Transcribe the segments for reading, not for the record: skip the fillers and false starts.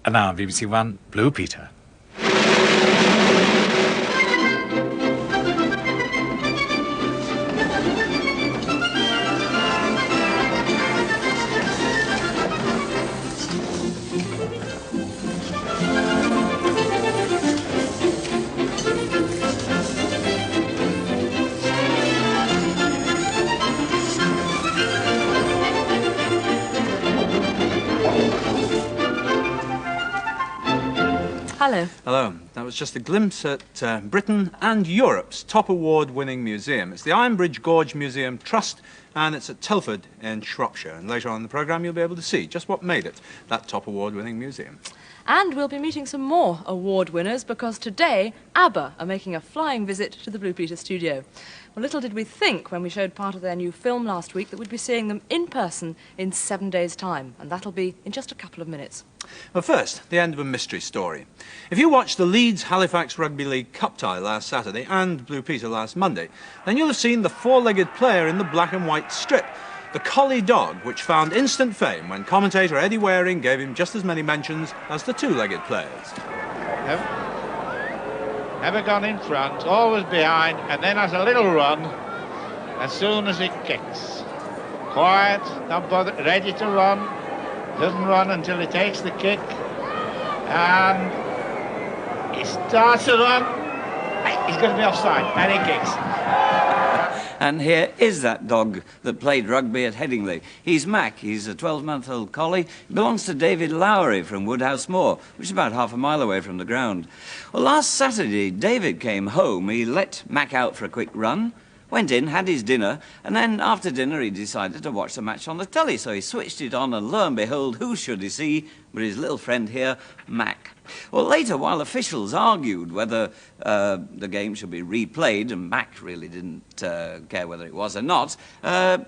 And now on BBC1, Blue Peter. Hello. Hello. That was just a glimpse at Britain and Europe's top award-winning museum. It's the Ironbridge Gorge Museum Trust, and it's at Telford in Shropshire. And later on in the programme, you'll be able to see just what made it that top award-winning museum. And we'll be meeting some more award winners because today ABBA are making a flying visit to the Blue Peter studio. Well, little did we think when we showed part of their new film last week that we'd be seeing them in person in 7 days' time, and that'll be in just a couple of minutes. But first, the end of a mystery story. If you watched the Leeds-Halifax Rugby League Cup tie last Saturday and Blue Peter last Monday, then you'll have seen the four-legged player in the black and white strip, the collie dog, which found instant fame when commentator Eddie Waring gave him just as many mentions as the two-legged players. Never gone in front, always behind, and then has a little run as soon as it kicks. Quiet, not bothered, ready to run. Doesn't run until he takes the kick. And he starts to run. He's going to be offside, and he kicks. And here is that dog that played rugby at Headingley. He's Mac. He's a 12-month-old collie. He belongs to David Lowry from Woodhouse Moor, which is about half a mile away from the ground. Well, last Saturday, David came home. He let Mac out for a quick run, went in, had his dinner, and then after dinner he decided to watch the match on the telly. So he switched it on, and lo and behold, who should he see but his little friend here, Mac. Well, later, while officials argued whether the game should be replayed, and Mac really didn't care whether it was or not,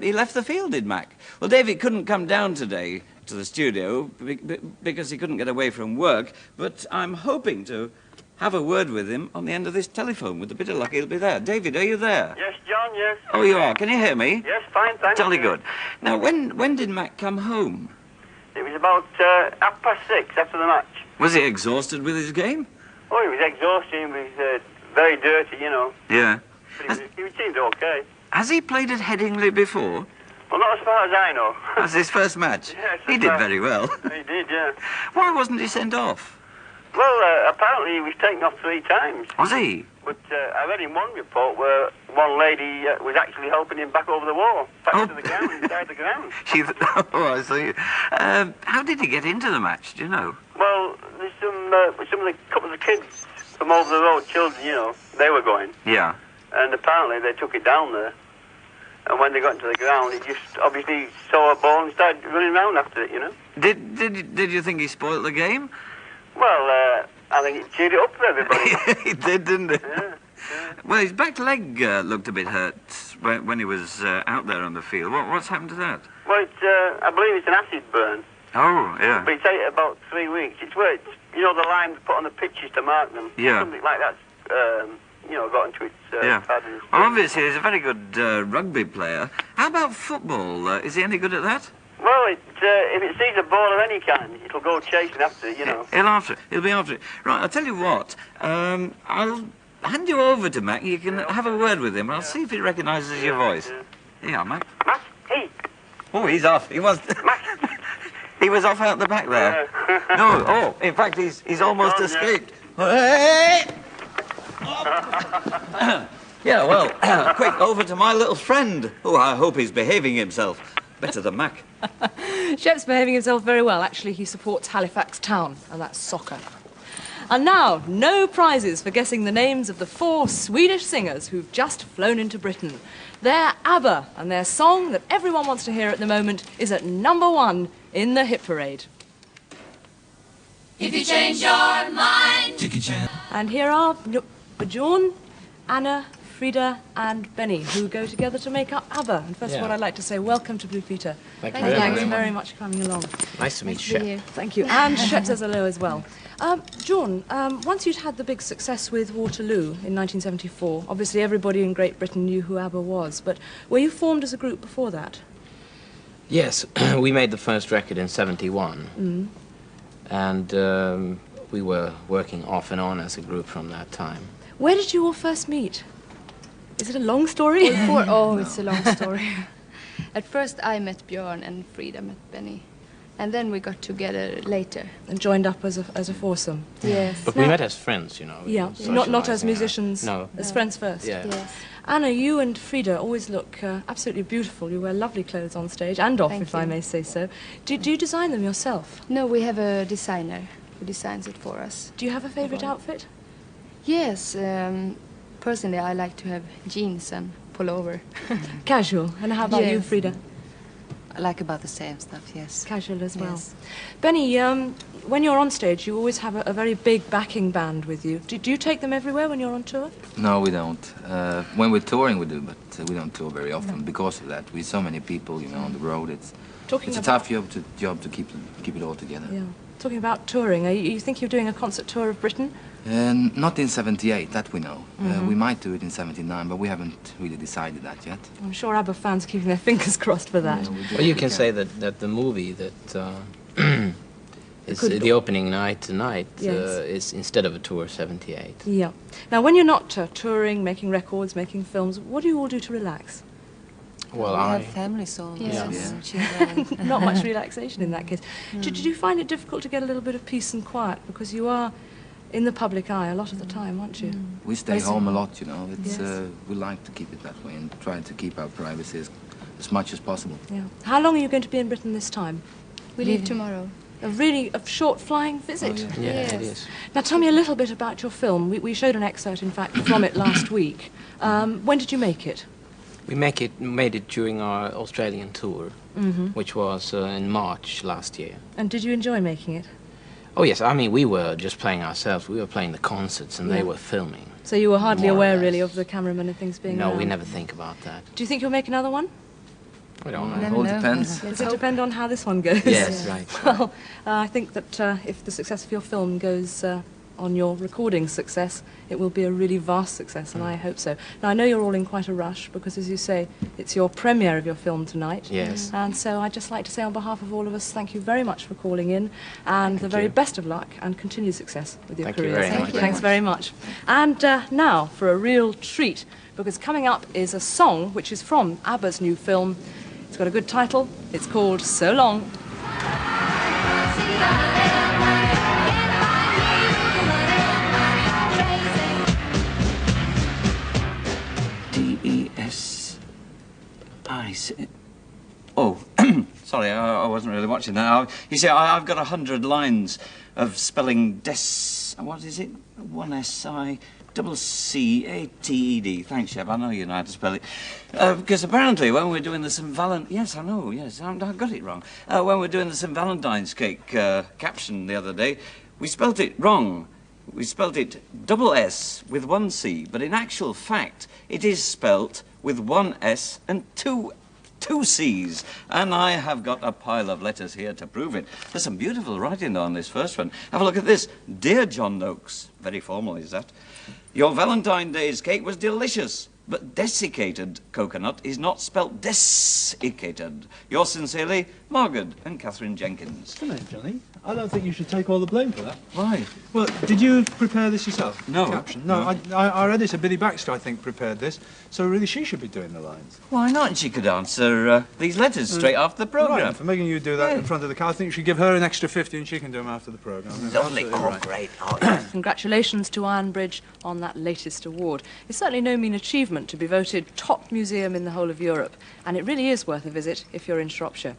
he left the field, did Mac. Well, David couldn't come down today to the studio because he couldn't get away from work, but I'm hoping to have a word with him on the end of this telephone. With a bit of luck, he'll be there. David, are you there? Yes, John, yes. Oh, you are. Can you hear me? Yes, fine, thanks. Jolly good. Now, when did Mac come home? It was about 6:30 after the match. Was he exhausted with his game? Oh, he was exhausted. He was very dirty, you know. Yeah. But he seemed okay. Has he played at Headingley before? Well, not as far as I know. That's his first match? Yes. He did very well. He did, yeah. Why wasn't he sent off? Well, apparently he was taken off 3 times. Was he? But I read in one report where one lady was actually helping him back over the wall, back to the ground, inside the ground. Oh, I see. How did he get into the match, do you know? Well, there's some of the couple of the kids from over the road, children, you know, they were going. Yeah. And apparently they took it down there. And when they got into the ground, he just obviously saw a ball and started running around after it, you know. Did you think he spoilt the game? Well, I think it cheered it up for everybody. He did, didn't he? Yeah. Well, his back leg looked a bit hurt when he was out there on the field. What's happened to that? Well, I believe it's an acid burn. Oh, yeah. But it's about 3 weeks. It's where, you know, the lines put on the pitches to mark them. Yeah. Something like that's, you know, got into its yeah. pad and Well, obviously, he's a very good rugby player. How about football? Is he any good at that? Well, if it sees a ball of any kind, it'll go chasing after it, you know. He'll be after it. Right, I'll tell you what. I'll hand you over to Mac. You can have a word with him. I'll see if he recognises your voice. Here you are, Mac. Mac, hey. Oh, he's off. He was... He was off out the back there. No, in fact, he's almost escaped. Hey! Yeah, well, quick, over to my little friend. Oh, I hope he's behaving himself. Better than Mac. Shep's behaving himself very well. Actually, he supports Halifax Town, and that's soccer. And now, no prizes for guessing the names of the 4 Swedish singers who've just flown into Britain. They're ABBA, and their song that everyone wants to hear at the moment is at #1 in the hit parade. If you change your mind, Jackie Chan. And here are Bjorn, Anna, Frida and Benny, who go together to make up ABBA. And first of all, I'd like to say welcome to Blue Peter. Thank you Thanks very much for coming along. Nice to meet you. Thank you. And Shep says hello as well. John, once you'd had the big success with Waterloo in 1974, obviously everybody in Great Britain knew who ABBA was, but were you formed as a group before that? Yes, we made the first record in '71. and we were working off and on as a group from that time. Where did you all first meet? Is it a long story? It's a long story. At first I met Björn and Frida met Benny. And then we got together later. And joined up as a foursome? Yes. But we met as friends, you know. Yeah, not as musicians, no. as friends first? Yeah. Yes. Anna, you and Frida always look absolutely beautiful. You wear lovely clothes on stage and off, if I may say so. Do you design them yourself? No, we have a designer who designs it for us. Do you have a favourite outfit? Yes. Personally, I like to have jeans and pullover. Casual. And how about you, Yes. Frida? I like about the same stuff, yes. Casual as well. Yes. Benny, when you're on stage, you always have a very big backing band with you. Do you take them everywhere when you're on tour? No, we don't. When we're touring, we do, but we don't tour very often because of that. We're so many people, you know, on the road. It's a tough job to keep it all together. Yeah. Talking about touring, you think you're doing a concert tour of Britain? Not in '78, that we know. We might do it in '79, but we haven't really decided that yet. I'm sure ABBA fans are keeping their fingers crossed for that. Well, you can say that the movie that is the opening night tonight is instead of a tour 78. Yeah. Now, when you're not touring, making records, making films, what do you all do to relax? Well, we have family songs. Yes. And children. Not much relaxation in that case. Did you find it difficult to get a little bit of peace and quiet? Because you are in the public eye a lot of the time, aren't you? We stay home a lot, you know. It's, Yes. we like to keep it that way and try to keep our privacy as much as possible. Yeah. How long are you going to be in Britain this time? We leave tomorrow. A short flying visit. Oh, Yeah, Yes. it is. Now tell me a little bit about your film. We showed an excerpt, in fact, from it last week. When did you make it? We made it during our Australian tour, which was in March last year. And did you enjoy making it? Oh yes, I mean we were just playing ourselves. We were playing the concerts, and they were filming. So you were hardly More or aware, less. really, of the cameraman and things being No, we around? never think about that. Do you think you'll make another one? We don't know. It all depends. Does it depend on how this one goes? Yes, right. Well, I think that if the success of your film goes on your recording success, it will be a really vast success, and I hope so. Now, I know you're all in quite a rush, because, as you say, it's your premiere of your film tonight. Yes. And so I'd just like to say on behalf of all of us, thank you very much for calling in, and the very you. best of luck and continued success with your Thank you careers. very much. Thanks very much. And now for a real treat, because coming up is a song which is from ABBA's new film. It's got a good title. It's called So Long. D-E-S-I-C... Oh, sorry, I wasn't really watching that. You see, I've got 100 lines of spelling what is it? 1-S-I-C-C-A-T-E-D. Thanks, Shep, I know you know how to spell it. Because apparently when we're doing the St. Valentine... Yes, I know, yes, I got it wrong. When we're doing the St. Valentine's cake caption the other day, we spelt it wrong. We spelt it double S with one C, but in actual fact, it is spelt with one S and two C's. And I have got a pile of letters here to prove it. There's some beautiful writing on this first one. Have a look at this. Dear John Noakes. Very formal, is that? Your Valentine's Day's cake was delicious, but desiccated coconut is not spelt desiccated. Yours sincerely, Margaret and Catherine Jenkins. Come on, Johnny. I don't think you should take all the blame for that. Why? Well, did you prepare this yourself? No. Caption? No, I read it. So Billy Baxter, I think, prepared this. So really, she should be doing the lines. Why not? She could answer these letters straight after the programme. Right, for making you do that in front of the car, I think you should give her an extra 50 and she can do them after the programme. Lovely. Oh, great. Oh, yes. Congratulations to Ironbridge on that latest award. It's certainly no mean achievement to be voted top museum in the whole of Europe, and it really is worth a visit if you're in Shropshire.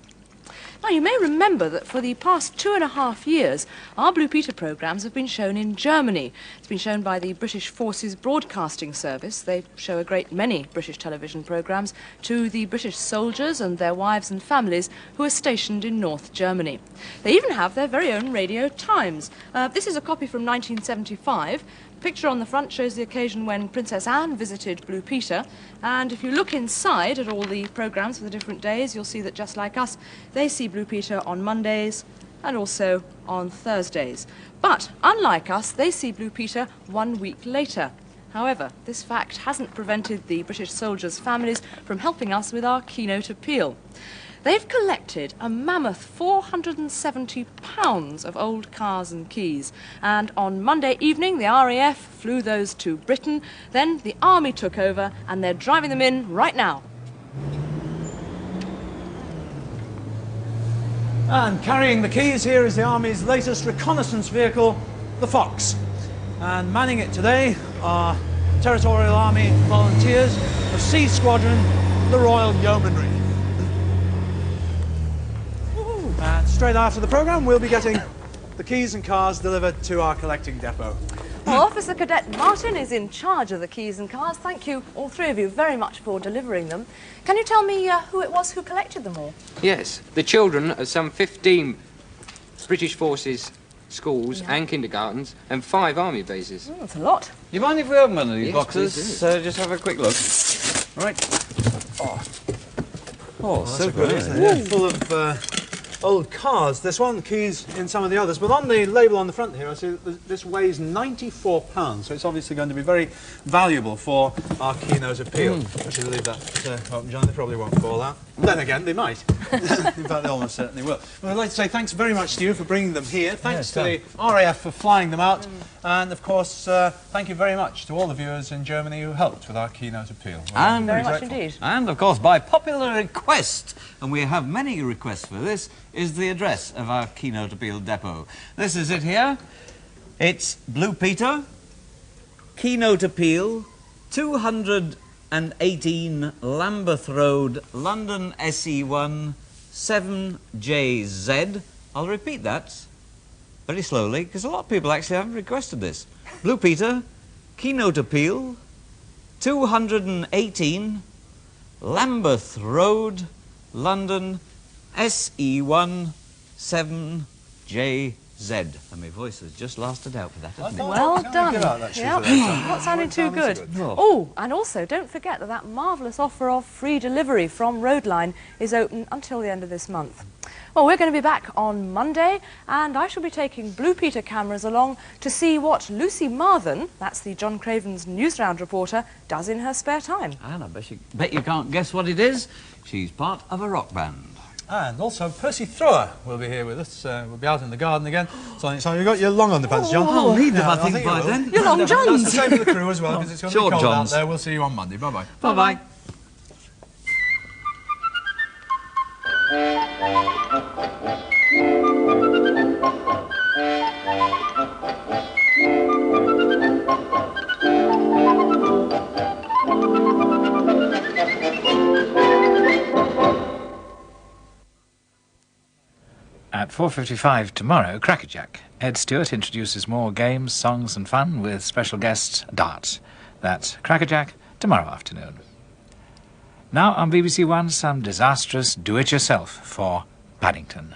Now, you may remember that for the past 2.5 years, our Blue Peter programmes have been shown in Germany. It's been shown by the British Forces Broadcasting Service. They show a great many British television programmes to the British soldiers and their wives and families who are stationed in North Germany. They even have their very own Radio Times. This is a copy from 1975. The picture on the front shows the occasion when Princess Anne visited Blue Peter, and if you look inside at all the programmes for the different days, you'll see that just like us, they see Blue Peter on Mondays and also on Thursdays. But unlike us, they see Blue Peter 1 week later. However, this fact hasn't prevented the British soldiers' families from helping us with our keynote appeal. They've collected a mammoth 470 pounds of old cars and keys, and on Monday evening the RAF flew those to Britain, then the Army took over and they're driving them in right now. And carrying the keys here is the Army's latest reconnaissance vehicle, the Fox. And manning it today are Territorial Army volunteers of C Squadron, the Royal Yeomanry. And straight after the programme, we'll be getting the keys and cars delivered to our collecting depot. Well, Officer Cadet Martin is in charge of the keys and cars. Thank you, all three of you, very much for delivering them. Can you tell me who it was who collected them all? Yes, the children of some 15 British Forces schools and kindergartens and 5 army bases. Oh, that's a lot. Do you mind if we open one of these Yes, boxes? please So just have a quick look. Right. Oh, so good, good. isn't it? Full of old cars. This one, keys in some of the others. But on the label on the front here, I see that this weighs 94 pounds, so it's obviously going to be very valuable for our keynote appeal. I should leave that open, John. They probably won't fall out. Then again, they might. In fact, they almost certainly will. Well, I'd like to say thanks very much to you for bringing them here. Thanks to the RAF for flying them out. And, of course, thank you very much to all the viewers in Germany who helped with our keynote appeal. And very much indeed. And, of course, by popular request, and we have many requests for this, is the address of our keynote appeal depot. This is it here. It's Blue Peter, keynote appeal, 218 Lambeth Road, London SE1 7JZ. I'll repeat that very slowly, because a lot of people actually haven't requested this. Blue Peter, keynote appeal, 218 Lambeth Road, London SE1 7JZ. And my voice has just lasted out for that, hasn't it? Well done. Not sounding too good. Oh, and also don't forget that marvellous offer of free delivery from Roadline is open until the end of this month. Well, we're going to be back on Monday, and I shall be taking Blue Peter cameras along to see what Lucy Marthen, that's the John Craven's Newsround reporter, does in her spare time. And I bet you can't guess what it is. She's part of a rock band. And also Percy Thrower will be here with us. We'll be out in the garden again. So you've got your long underpants, John. I'll need them, I think, by then. Your long johns. That's the same for the crew as well, because it's going to be cold out there. We'll see you on Monday. Bye-bye. Bye-bye. At 4:55 tomorrow, Crackerjack. Ed Stewart introduces more games, songs and fun with special guests Darts. That's Crackerjack tomorrow afternoon. Now on BBC1, some disastrous do-it-yourself for Paddington.